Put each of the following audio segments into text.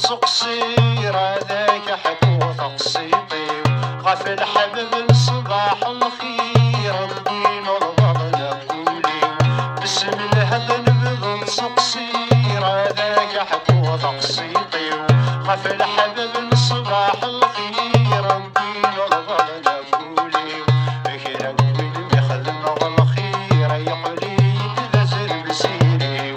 تقصير هذاك حكو تقصيطي غفل حبب الصباح الخير الدين والبغل قولي بسم الهدن بضل تقصير هذاك حكو تقصيطي غفل حبب الصباح الخير الدين والبغل قولي غير قولي بخدم والخير يقولي كذا زر بسيري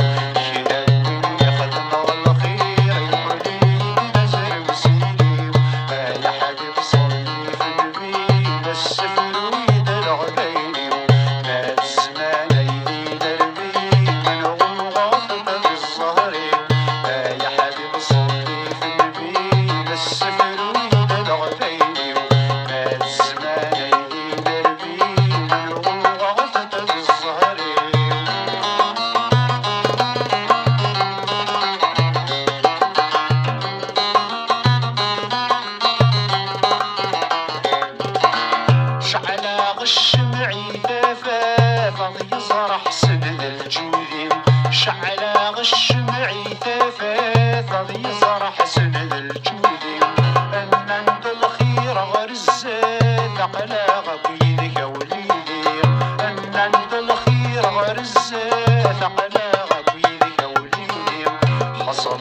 شعل غش معي ثفاث يزرع حسن الجودي ان انت الخير غرزات قلاغ بيدك وليدي ان انت الخير غرزات قلاغ بيدك وليدي حصل